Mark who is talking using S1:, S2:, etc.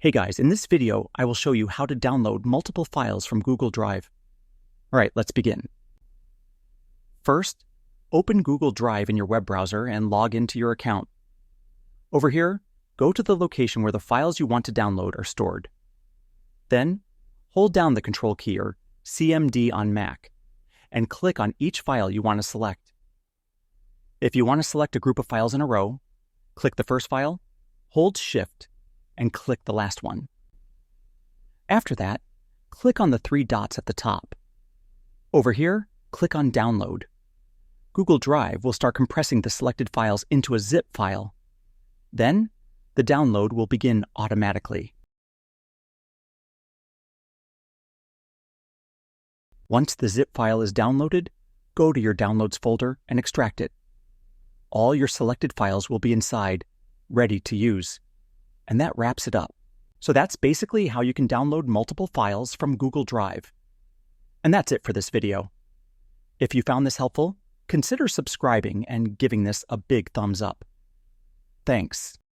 S1: Hey guys, in this video, I will show you how to download multiple files from Google Drive. All right, let's begin. First, open Google Drive in your web browser and log into your account. Over here, go to the location where the files you want to download are stored. Then, hold down the Control key or CMD on Mac and click on each file you want to select. If you want to select a group of files in a row, click the first file, hold Shift, and click the last one. After that, click on the three dots at the top. Over here, click on Download. Google Drive will start compressing the selected files into a zip file. Then, the download will begin automatically. Once the zip file is downloaded, go to your Downloads folder and extract it. All your selected files will be inside, ready to use. And that wraps it up. So that's basically how you can download multiple files from Google Drive. And that's it for this video. If you found this helpful, consider subscribing and giving this a big thumbs up. Thanks.